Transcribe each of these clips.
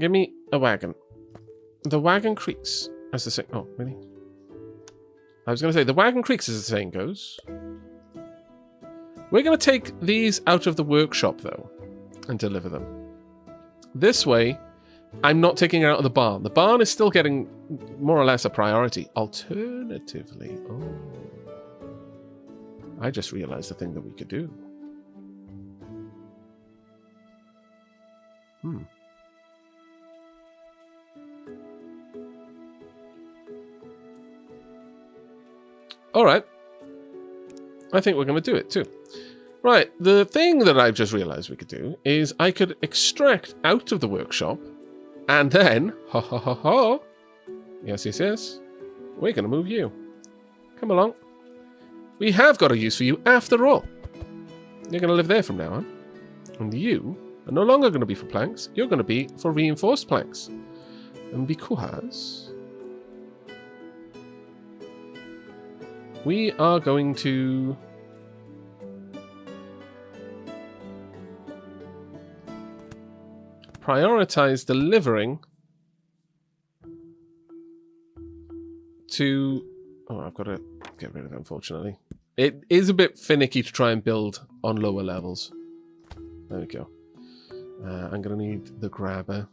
Give me a wagon. The wagon creaks, as the saying... Oh, really? I was going to say, the wagon creaks, as the saying goes. We're going to take these out of the workshop, though, and deliver them. This way, I'm not taking it out of the barn. The barn is still getting more or less a priority. Alternatively... Oh... I just realized the thing that we could do. Alright. I think we're going to do it too. Right, the thing that I've just realized we could do is I could extract out of the workshop and then, ha ha ha ha, yes, we're going to move you. Come along. We have got a use for you after all. You're going to live there from now on. And you are no longer going to be for planks. You're going to be for reinforced planks. And because we are going to prioritize delivering to... Oh, I've got to get rid of it, unfortunately. It is a bit finicky to try and build on lower levels. There we go. I'm going to need the grabber.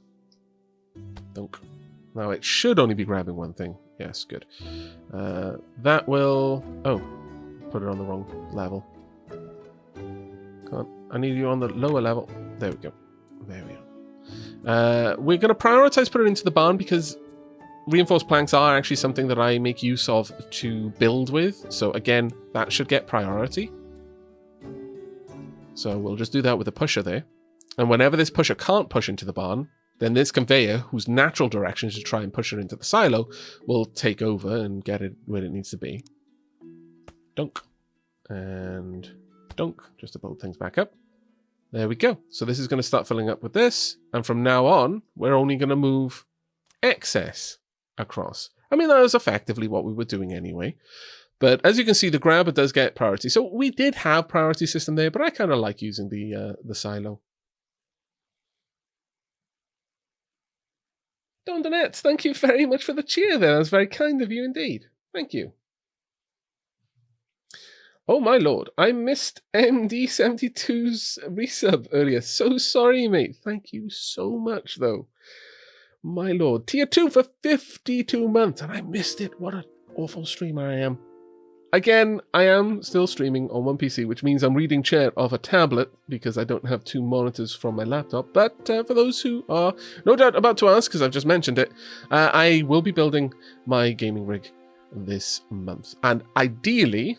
Dunk. Now, it should only be grabbing one thing. Yes, good. That will... Oh, put it on the wrong level. Come on. I need you on the lower level. There we go. There we are. We're going to prioritize putting it into the barn because reinforced planks are actually something that I make use of to build with. So again, that should get priority. So we'll just do that with a pusher there. And whenever this pusher can't push into the barn, then this conveyor, whose natural direction is to try and push it into the silo, will take over and get it where it needs to be. Dunk. And dunk, just to build things back up. There we go. So this is going to start filling up with this. And from now on, we're only going to move excess across. I mean, that was effectively what we were doing anyway. But as you can see, the grabber does get priority. So we did have priority system there, but I kind of like using the silo. Don Donette, thank you very much for the cheer there. That was very kind of you indeed. Thank you. Oh my lord, I missed MD72's resub earlier. So sorry, mate. Thank you so much, though. My lord. Tier 2 for 52 months, and I missed it. What an awful streamer I am. Again, I am still streaming on one PC, which means I'm reading chat off a tablet because I don't have two monitors from my laptop. But for those who are no doubt about to ask, because I've just mentioned it, I will be building my gaming rig this month. And ideally,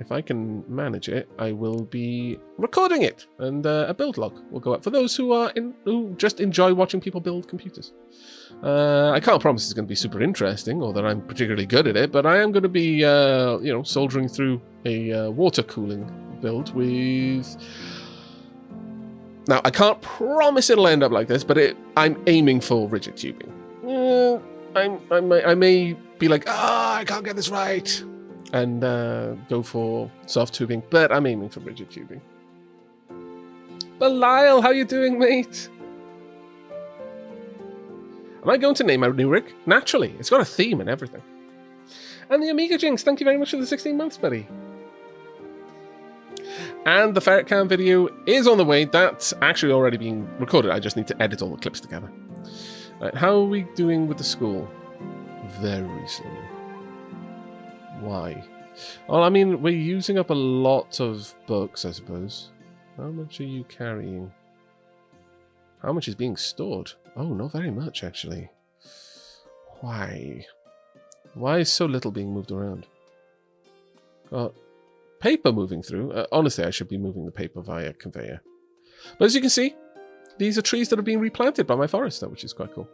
if I can manage it, I will be recording it, and a build log will go up for those who just enjoy watching people build computers. I can't promise it's going to be super interesting or that I'm particularly good at it, but I am going to be, soldiering through a water cooling build with... Now, I can't promise it'll end up like this, but I'm aiming for rigid tubing. I may be like, I can't get this right, and go for soft tubing, but I'm aiming for rigid tubing. Belial, how you doing, mate? Am I going to name my new rig? Naturally, it's got a theme and everything. And the Amiga Jinx, thank you very much for the 16 months, buddy. And the Ferret Cam video is on the way. That's actually already being recorded. I just need to edit all the clips together. Right, how are we doing with the school? Very slowly. Why? Well, I mean, we're using up a lot of books, I suppose. How much are you carrying? How much is being stored? Oh, not very much, actually. Why? Why is so little being moved around? Got paper moving through. Honestly, I should be moving the paper via conveyor. But as you can see, these are trees that are being replanted by my forester, which is quite cool.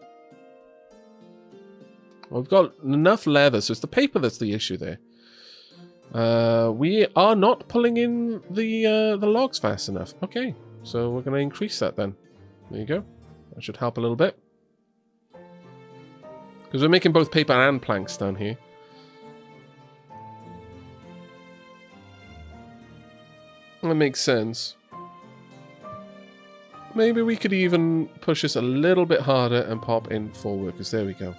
Well, we've got enough leather, so it's the paper that's the issue there. We are not pulling in the logs fast enough. Okay, so we're going to increase that then. There you go. That should help a little bit. Because we're making both paper and planks down here. That makes sense. Maybe we could even push this a little bit harder and pop in 4 workers. There we go.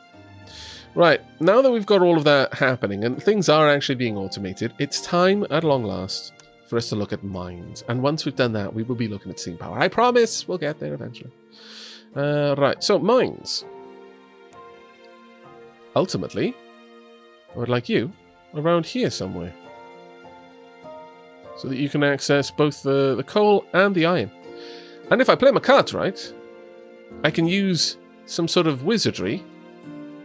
Right, now that we've got all of that happening and things are actually being automated, it's time, at long last, for us to look at mines. And once we've done that, we will be looking at steam power. I promise we'll get there eventually. Right, so mines. Ultimately, I would like you around here somewhere, so that you can access both the coal and the iron. And if I play my cards right, I can use some sort of wizardry.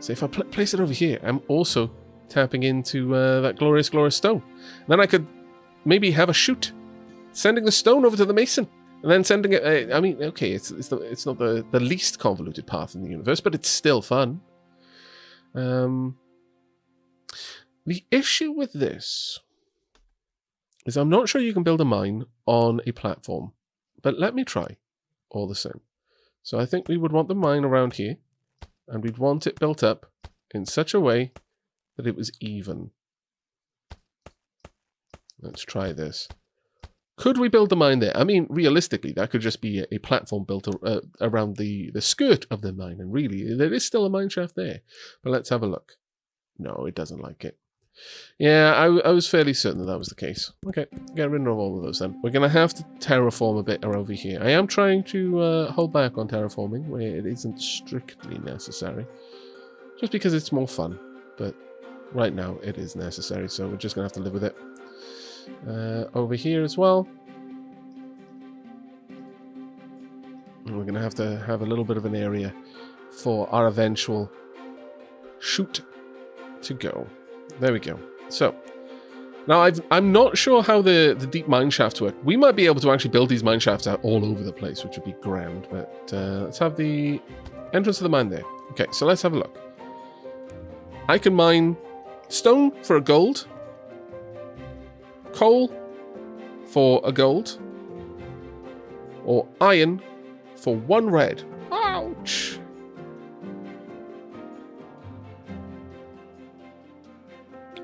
So if I place it over here, I'm also tapping into that glorious stone. And then I could maybe have a chute, sending the stone over to the mason, and then sending it. I mean, okay, it's not the least convoluted path in the universe, but it's still fun. The issue with this is I'm not sure you can build a mine on a platform, but let me try all the same. So I think we would want the mine around here, and we'd want it built up in such a way that it was even. Let's try this. Could we build the mine there? I mean, realistically, that could just be a platform built around the skirt of the mine, and really, there is still a mine shaft there. But let's have a look. No, it doesn't like it. Yeah, I was fairly certain that was the case. Okay, get rid of all of those then. We're going to have to terraform a bit over here. I am trying to hold back on terraforming where it isn't strictly necessary. Just because it's more fun. But right now it is necessary, so we're just going to have to live with it. Over here as well. And we're going to have a little bit of an area for our eventual chute to go. There we go. So, now I'm not sure how the deep mine shafts work. We might be able to actually build these mine shafts out all over the place, which would be grand. But let's have the entrance of the mine there. Okay, so let's have a look. I can mine stone for a gold, coal for a gold, or iron for 1 red. Ouch!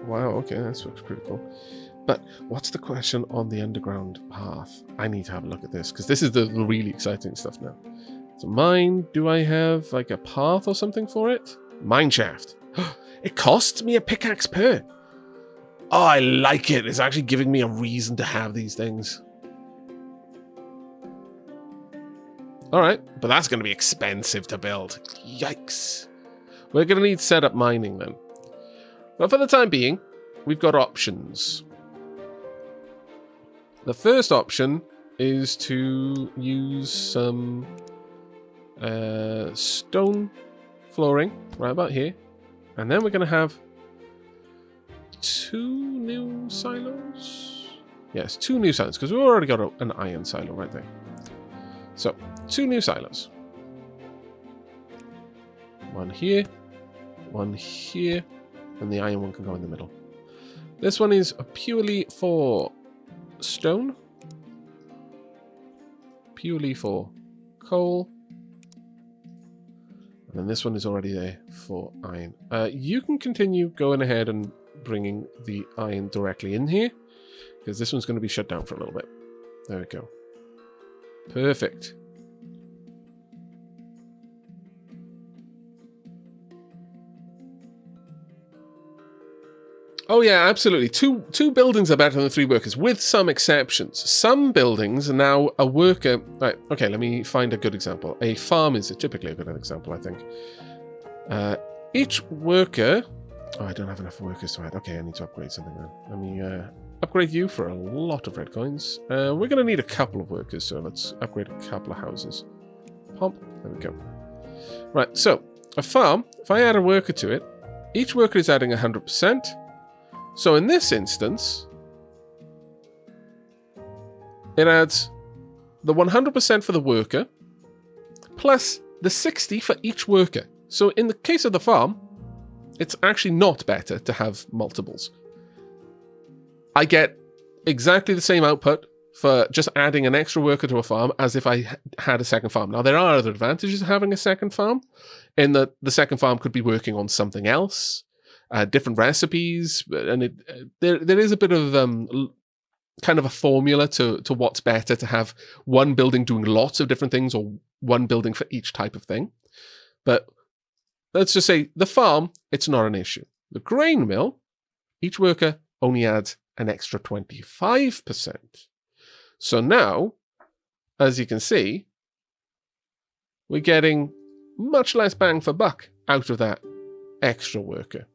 Wow, okay, that looks pretty cool. But what's the question on the underground path? I need to have a look at this, because this is the really exciting stuff now. So mine, do I have like a path or something for it? Mine shaft. It costs me a pickaxe per. Oh, I like it. It's actually giving me a reason to have these things. Alright, but that's going to be expensive to build. Yikes. We're going to need setup mining then. But for the time being, we've got options. The first option is to use some stone flooring right about here. And then we're going to have 2 new silos. Yes, 2 new silos, because we've already got an iron silo right there. So, 2 new silos. 1 here, 1 here. And the iron one can go in the middle. This one is purely for stone. Purely for coal. And then this one is already there for iron. You can continue going ahead and bringing the iron directly in here, because this one's going to be shut down for a little bit. There we go. Perfect. Oh yeah, absolutely. Two buildings are better than 3 workers, with some exceptions. Some buildings are now a worker... Right, okay, let me find a good example. A farm is typically a good example, I think. Each worker... Oh, I don't have enough workers to add. Okay, I need to upgrade something then. Let me upgrade you for a lot of red coins. We're going to need a couple of workers, so let's upgrade a couple of houses. Pump. There we go. Right, so, a farm, if I add a worker to it, each worker is adding 100%. So in this instance, it adds the 100% for the worker, plus the 60 for each worker. So in the case of the farm, it's actually not better to have multiples. I get exactly the same output for just adding an extra worker to a farm as if I had a second farm. Now, there are other advantages of having a second farm, in that the second farm could be working on something else. Different recipes, and there is a bit of kind of a formula to what's better, to have one building doing lots of different things or one building for each type of thing. But let's just say the farm, it's not an issue. The grain mill, each worker only adds an extra 25%. So now, as you can see, we're getting much less bang for buck out of that extra worker.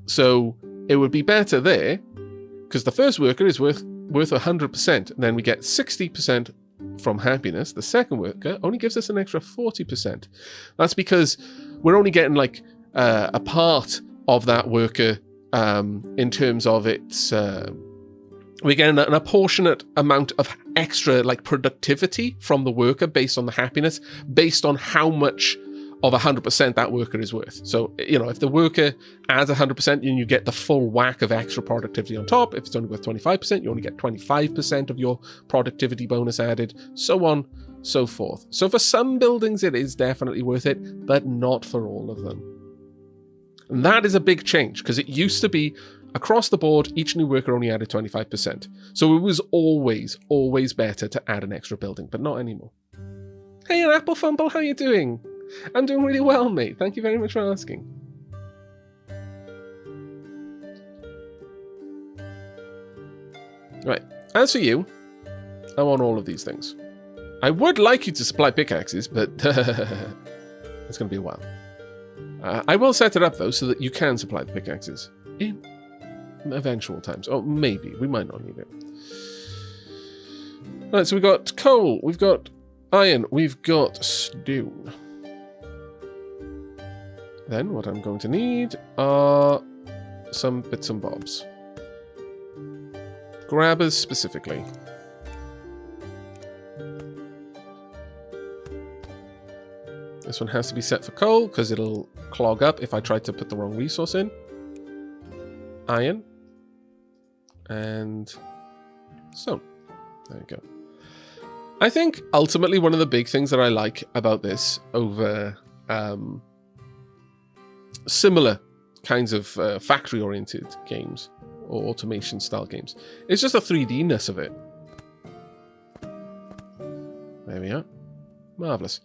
So it would be better there, because the first worker is worth 100%, and then we get 60% from happiness. The second worker only gives us an extra 40%. That's because we're only getting like a part of that worker in terms of its... we're getting an apportionate amount of extra like productivity from the worker based on the happiness, based on how much of 100% that worker is worth. So, if the worker adds 100%, then you get the full whack of extra productivity on top. If it's only worth 25%, you only get 25% of your productivity bonus added, so on, so forth. So for some buildings, it is definitely worth it, but not for all of them. And that is a big change, because it used to be across the board, each new worker only added 25%. So it was always better to add an extra building, but not anymore. Hey, an Apple Fumble, how you doing? I'm doing really well, mate. Thank you very much for asking. Right, as for you, I want all of these things. I would like you to supply pickaxes, but it's going to be a while. I will set it up, though, so that you can supply the pickaxes in eventual times. Oh, maybe. We might not need it. Right, so we've got coal, we've got iron, we've got stone. Then what I'm going to need are some bits and bobs. Grabbers specifically. This one has to be set for coal because it'll clog up if I try to put the wrong resource in. Iron. And stone. There you go. I think ultimately one of the big things that I like about this over similar kinds of factory-oriented games or automation-style games is just the 3D-ness of it. There we are. Marvellous.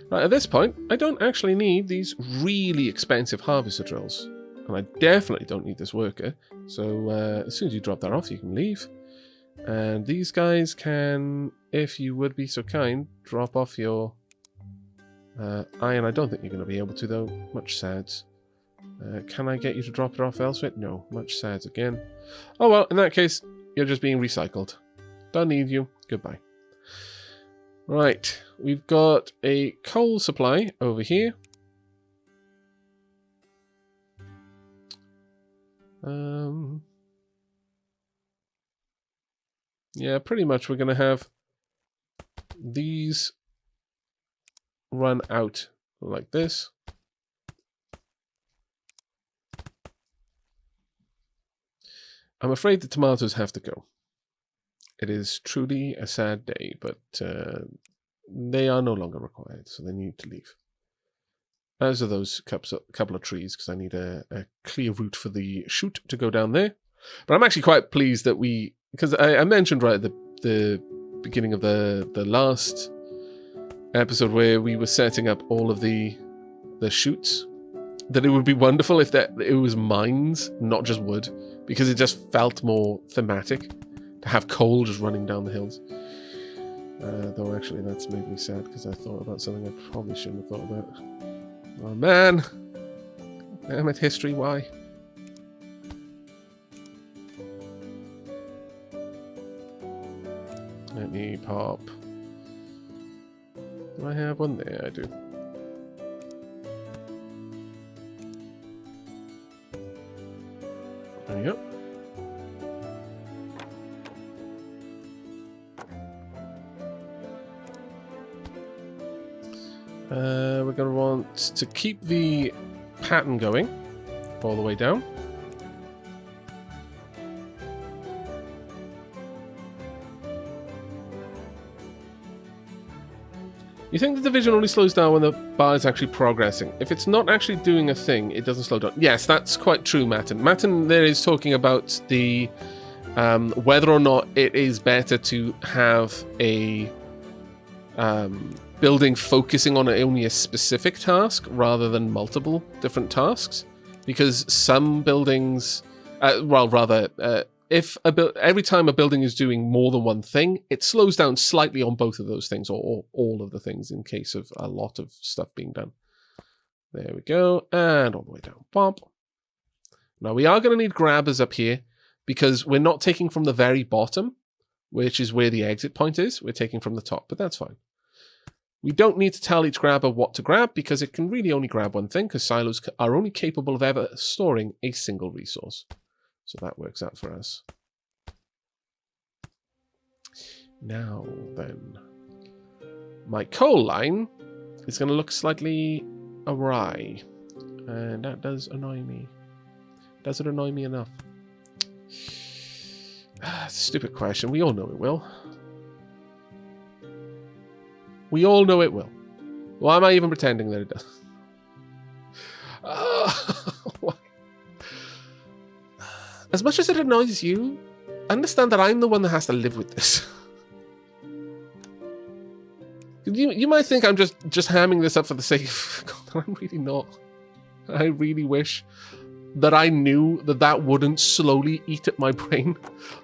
Right, at this point, I don't actually need these really expensive harvester drills. And I definitely don't need this worker. So as soon as you drop that off, you can leave. And these guys can, if you would be so kind, drop off your iron. I don't think you're going to be able to, though. Much sads. Can I get you to drop it off elsewhere? No, much sads again. Oh well, in that case, you're just being recycled. Don't need you. Goodbye. Right, we've got a coal supply over here. Yeah, pretty much we're going to have these run out like this. I'm afraid the tomatoes have to go. It is truly a sad day, but they are no longer required, so they need to leave. As are those couple of trees, because I need a clear route for the chute to go down there. But I'm actually quite pleased that because I mentioned right at the beginning of the last episode where we were setting up all of the chutes, that it would be wonderful if it was mines, not just wood, because it just felt more thematic to have coal just running down the hills. Though actually that's made me sad because I thought about something I probably shouldn't have thought about. Oh man! Damn it, history, why? Let me pop. Do I have one there? I do. There you go. We're going to want to keep the pattern going all the way down. You think the division only slows down when the bar is actually progressing? If it's not actually doing a thing, it doesn't slow down. Yes, that's quite true, Matten. Matten there is talking about the whether or not it is better to have a building focusing on only a specific task rather than multiple different tasks, because some buildings, if every time a building is doing more than one thing, it slows down slightly on both of those things, or all of the things in case of a lot of stuff being done. There we go, and all the way down. Bump. Now we are going to need grabbers up here, because we're not taking from the very bottom, which is where the exit point is. We're taking from the top, but that's fine. We don't need to tell each grabber what to grab, because it can really only grab one thing, because silos are only capable of ever storing a single resource. So that works out for us. Now then, my coal line is going to look slightly awry, and that does annoy me. Does it annoy me enough? It's a stupid question. We all know it will. We all know it will. Why am I even pretending that it does? As much as it annoys you, understand that I'm the one that has to live with this. You might think I'm just hamming this up for the sake of... God, I'm really not. I really wish that I knew that that wouldn't slowly eat at my brain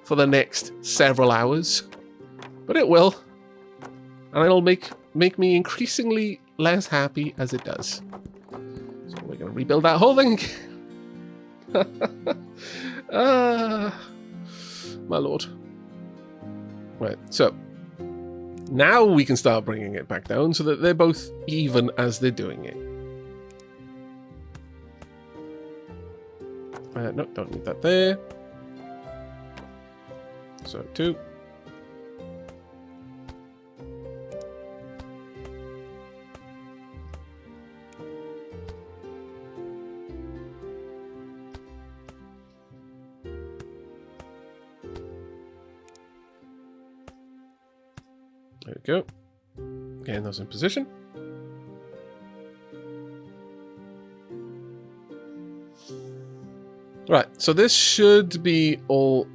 for the next several hours. But it will. And it'll make me increasingly less happy as it does. So we're going to rebuild that whole thing. My lord. Right, so now we can start bringing it back down so that they're both even as they're doing it. No, don't need that there. So 2. There we go. Getting those in position. Right, so this should be all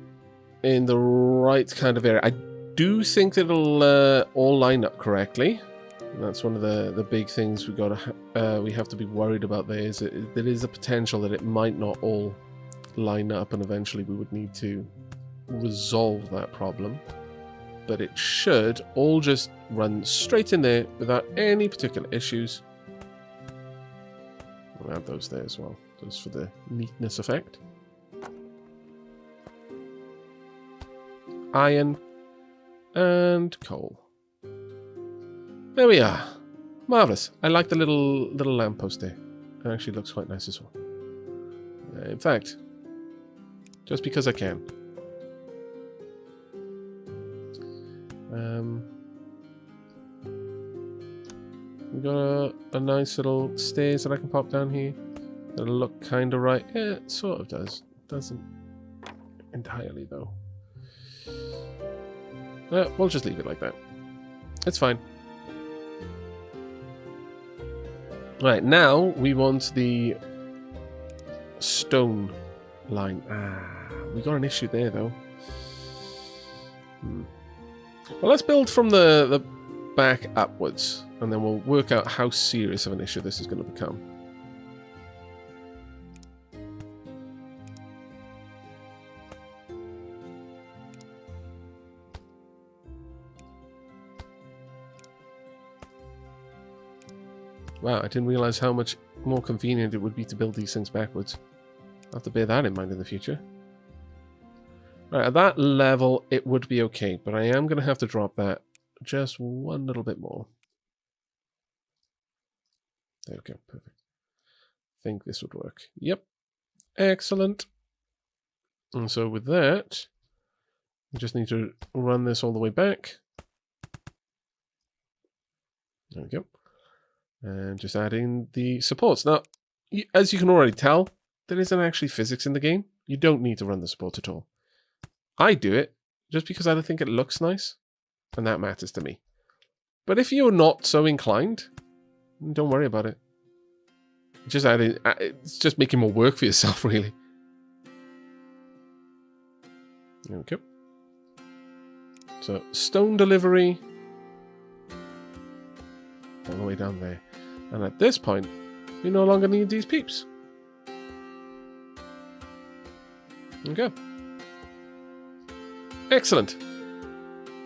in the right kind of area. I do think that it'll all line up correctly. And that's one of the big things we have to be worried about. There is a potential that it might not all line up, and eventually we would need to resolve that problem. But it should all just run straight in there without any particular issues. We'll add those there as well, just for the neatness effect. Iron and coal. There we are. Marvellous. I like the little lamppost there. It actually looks quite nice as well. In fact, just because I can. We got a nice little stairs that I can pop down here. That'll look kind of right. Yeah, it sort of does. Doesn't entirely though. We'll just leave it like that. It's fine. Right, now we want the stone line. We got an issue there though. Well, let's build from the back upwards, and then we'll work out how serious of an issue this is going to become. Wow, I didn't realize how much more convenient it would be to build these things backwards. I'll have to bear that in mind in the future. Right, at that level, it would be okay, but I am going to have to drop that just one little bit more. There we go, perfect. I think this would work. Yep, excellent. And so with that, we just need to run this all the way back. There we go. And just add in the supports. Now, as you can already tell, there isn't actually physics in the game. You don't need to run the support at all. I do it just because I think it looks nice, and that matters to me. But if you're not so inclined, don't worry about it. Just add in, it's just making more work for yourself, really. There we go. So, stone delivery. All the way down there. And at this point, we no longer need these peeps. Okay. Excellent.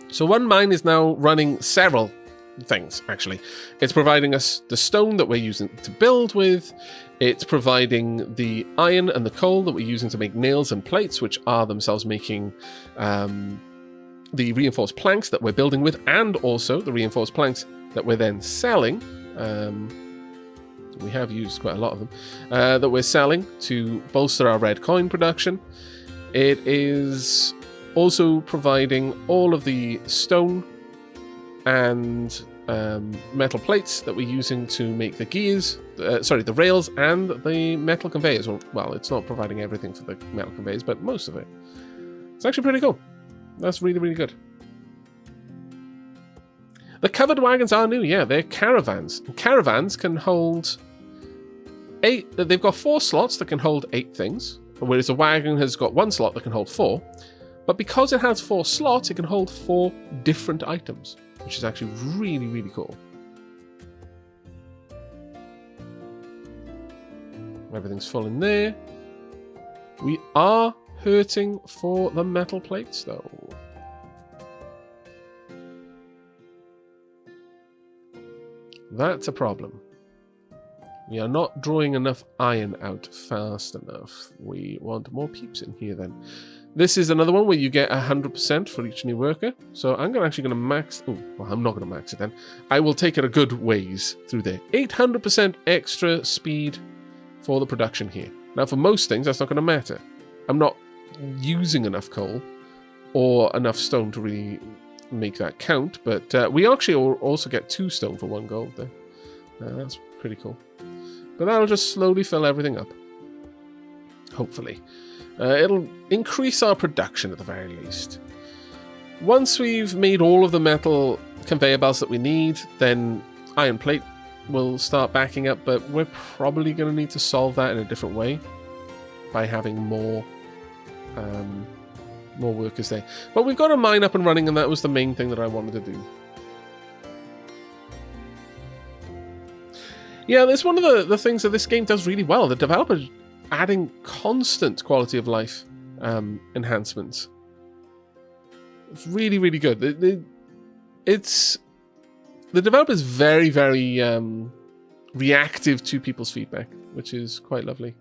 So one mine is now running several things, actually. It's providing us the stone that we're using to build with. It's providing the iron and the coal that we're using to make nails and plates, which are themselves making the reinforced planks that we're building with, and also the reinforced planks that we're then selling. We have used quite a lot of them, that we're selling to bolster our red coin production. It is also providing all of the stone and metal plates that we're using to make the gears, the rails and the metal conveyors. Well, it's not providing everything for the metal conveyors, but most of it. It's actually pretty cool. That's really, really good. The covered wagons are new, yeah, they're caravans. And caravans can hold 8, they've got 4 slots that can hold 8 things, whereas a wagon has got 1 slot that can hold 4. But because it has 4 slots, it can hold 4 different items, which is actually really, really cool. Everything's full in there. We are hurting for the metal plates, though. That's a problem. We are not drawing enough iron out fast enough. We want more peeps in here then. This is another one where you get 100% for each new worker. So I'm actually going to max... Oh, well, I'm not going to max it then. I will take it a good ways through there. 800% extra speed for the production here. Now, for most things, that's not going to matter. I'm not using enough coal or enough stone to really make that count. But we actually also get 2 stone for 1 gold there. That's pretty cool. But that'll just slowly fill everything up. Hopefully. It'll increase our production at the very least. Once we've made all of the metal conveyor belts that we need, then iron plate will start backing up, but we're probably going to need to solve that in a different way by having more workers there. But we've got a mine up and running, and that was the main thing that I wanted to do. Yeah, that's one of the things that this game does really well. The developers adding constant quality of life enhancements. It's really, really good. The developer is very, very reactive to people's feedback, which is quite lovely.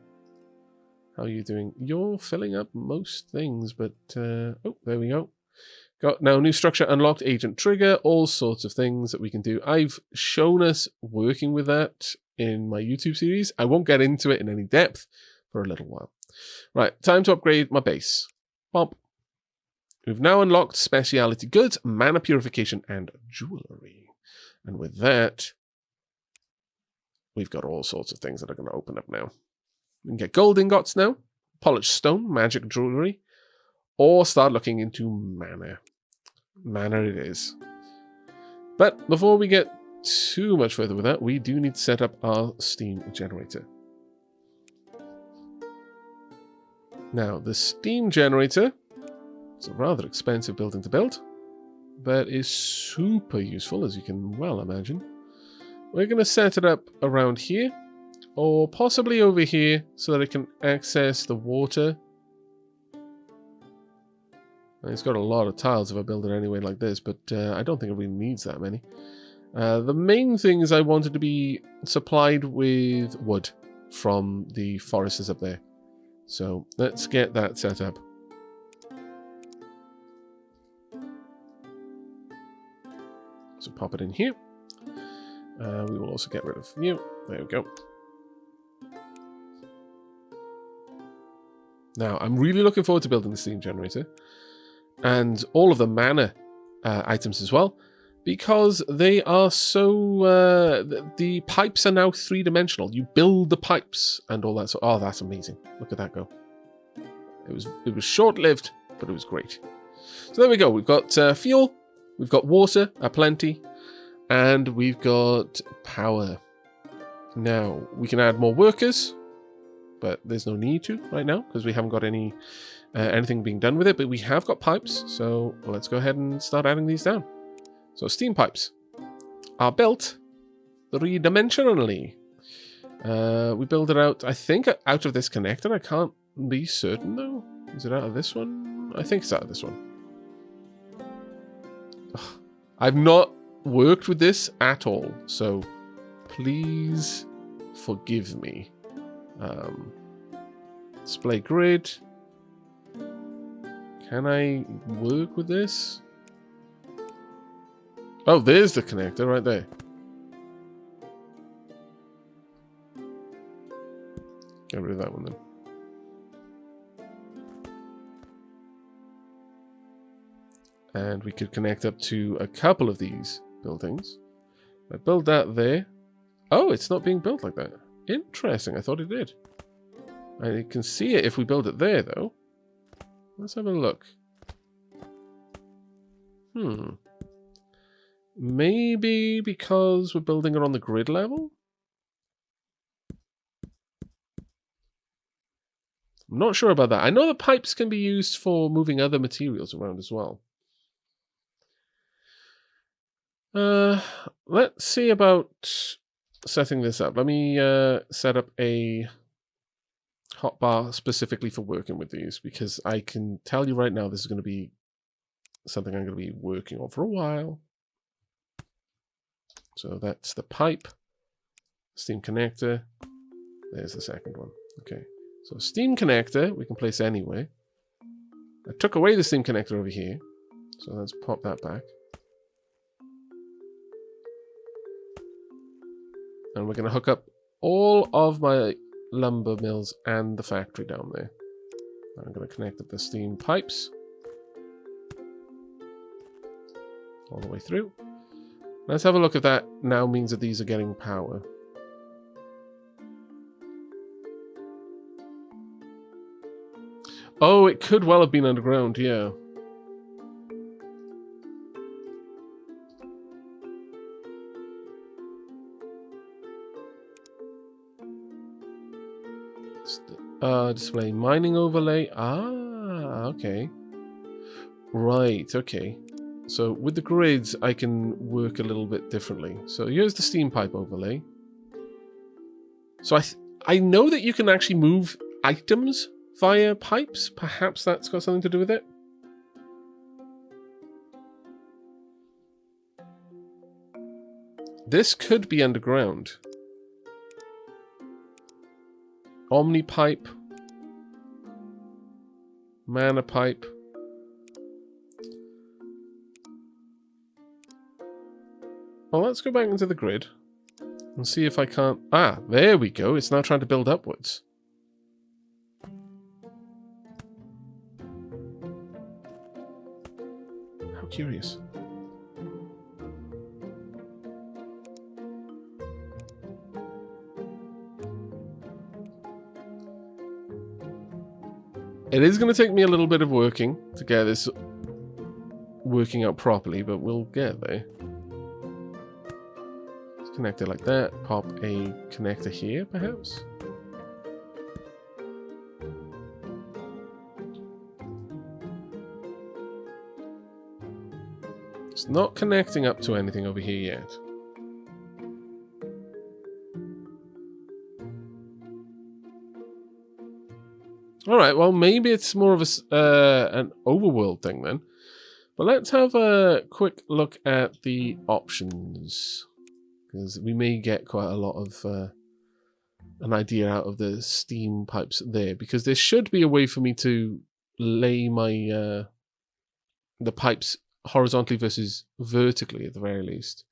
How are you doing? You're filling up most things, but oh, there we go. Got now new structure unlocked, agent trigger, all sorts of things that we can do. I've shown us working with that in my YouTube series. I won't get into it in any depth for a little while. Right, time to upgrade my base. Bump. We've now unlocked speciality goods, mana purification, and jewelry. And with that, we've got all sorts of things that are going to open up now. We can get gold ingots now, polished stone, magic jewelry, or start looking into mana. Mana it is. But before we get too much further with that, we do need to set up our steam generator. Now, the steam generator is a rather expensive building to build, but is super useful, as you can well imagine. We're going to set it up around here, or possibly over here, so that it can access the water. It's got a lot of tiles if I build it anyway like this, but I don't think it really needs that many. The main thing is I wanted to be supplied with wood from the foresters up there. So let's get that set up. So pop it in here. We will also get rid of you. There we go. Now, I'm really looking forward to building the steam generator. And all of the mana items as well, because they are so... the pipes are now 3-dimensional. You build the pipes and all that. So, oh, that's amazing. Look at that go. It was short-lived, but it was great. So there we go. We've got fuel, we've got water aplenty, and we've got power. Now, we can add more workers. but there's no need to right now because we haven't got any anything being done with it, but we have got pipes, so let's go ahead and start adding these down. So steam pipes are built three-dimensionally. We build it out, I think, out of this connector. I can't be certain, though. Is it out of this one? I think it's out of this one. Ugh. I've not worked with this at all, so please forgive me. Display grid. Can I work with this? Oh, there's the connector right there. Get rid of that one then. And we could connect up to a couple of these buildings. I build that there. Oh, it's not being built like that. Interesting. I thought it did. I can see it if we build it there, though. Let's have a look. Maybe because we're building it on the grid level? I'm not sure about that. I know the pipes can be used for moving other materials around as well. Let's see about setting this up. Let me set up a hotbar specifically for working with these, because I can tell you right now this is going to be something I'm going to be working on for a while. So that's the pipe, steam connector. There's the second one. Okay, so steam connector we can place anywhere. I took away the steam connector over here, so let's pop that back. And we're going to hook up all of my lumber mills and the factory down there. I'm going to connect up the steam pipes all the way through. Let's have a look if that now means that these are getting power. Oh, it could well have been underground, yeah. Display mining overlay. Ah, okay. Right, okay. So with the grids, I can work a little bit differently. So here's the steam pipe overlay. So I know that you can actually move items via pipes. Perhaps that's got something to do with it. This could be underground. Omni pipe. Mana pipe. Well, let's go back into the grid and see if I can't... Ah, there we go. It's now trying to build upwards. How curious. It is going to take me a little bit of working to get this working out properly, but we'll get there. Let's connect it like that. Pop a connector here, perhaps. It's not connecting up to anything over here yet. Alright, well, maybe it's more of an overworld thing then. But let's have a quick look at the options, because we may get quite a lot of an idea out of the steam pipes there, because there should be a way for me to lay my the pipes horizontally versus vertically at the very least.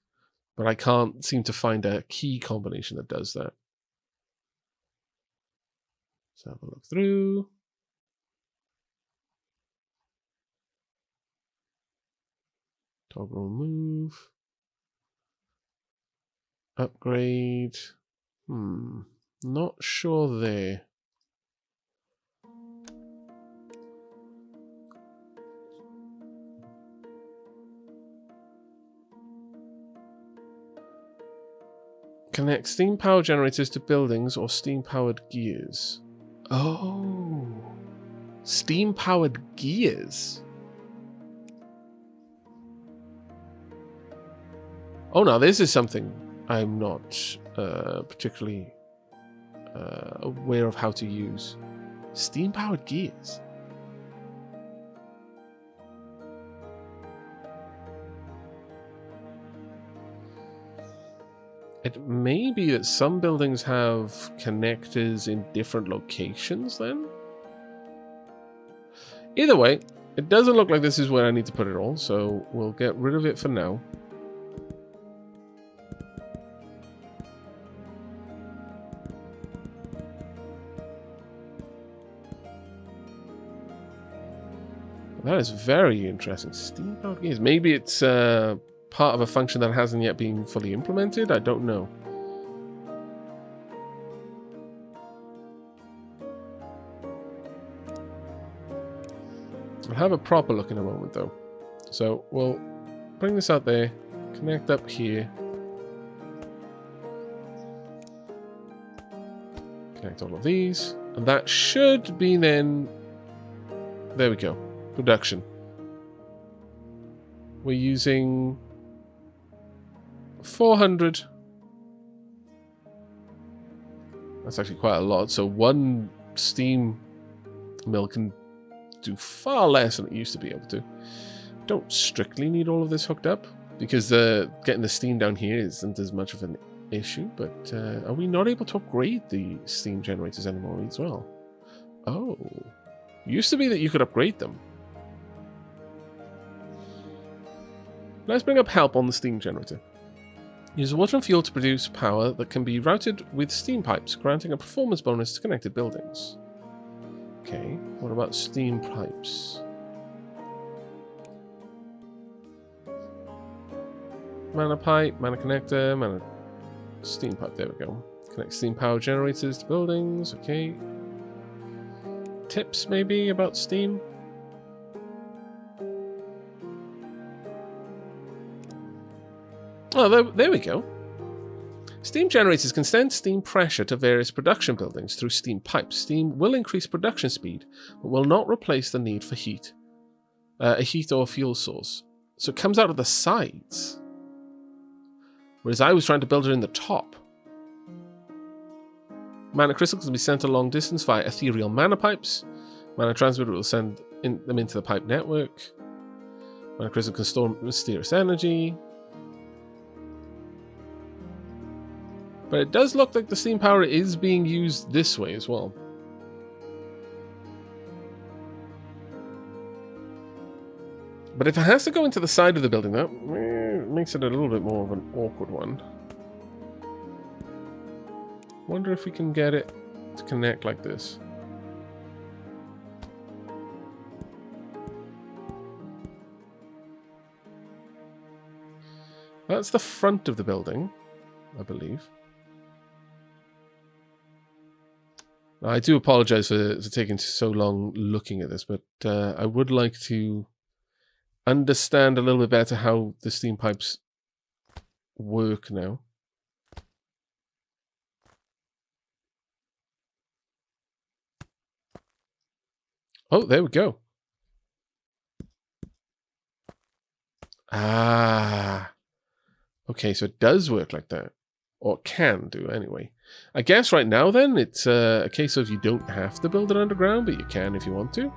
But I can't seem to find a key combination that does that. Let's have a look through. Toggle remove. Upgrade. Not sure there. Connect steam power generators to buildings or steam powered gears. Oh. Steam-powered gears. Oh, now this is something I'm not particularly aware of how to use. Steam-powered gears. It may be that some buildings have connectors in different locations then? Either way, it doesn't look like this is where I need to put it all, so we'll get rid of it for now. That is very interesting. Steam-powered gears. Maybe it's part of a function that hasn't yet been fully implemented? I don't know. I'll have a proper look in a moment though. So we'll bring this out there, connect up here. Connect all of these. And that should be then... There we go. Production. We're using 400. That's actually quite a lot. So one steam mill can do far less than it used to be able to. Don't strictly need all of this hooked up because getting the steam down here isn't as much of an issue. But are we not able to upgrade the steam generators anymore as well? Oh, used to be that you could upgrade them. Let's bring up help on the steam generator. Use water and fuel to produce power that can be routed with steam pipes, granting a performance bonus to connected buildings. Okay, what about steam pipes? Mana pipe, mana connector, mana steam pipe, there we go. Connect steam power generators to buildings, okay. Tips maybe about steam? Oh, there we go. Steam generators can send steam pressure to various production buildings through steam pipes. Steam will increase production speed, but will not replace the need for heat. A heat or fuel source. So it comes out of the sides. Whereas I was trying to build it in the top. Mana crystals can be sent a long distance via ethereal mana pipes. Mana transmitter will send them into the pipe network. Mana crystal can store mysterious energy. But it does look like the steam power is being used this way as well. But if it has to go into the side of the building, that makes it a little bit more of an awkward one. Wonder if we can get it to connect like this. That's the front of the building, I believe. I do apologize for taking so long looking at this, but I would like to understand a little bit better how the steam pipes work now. Oh, there we go. Ah. Okay, so it does work like that. Or it can do, anyway. I guess right now, then, it's a case of you don't have to build it underground, but you can if you want to.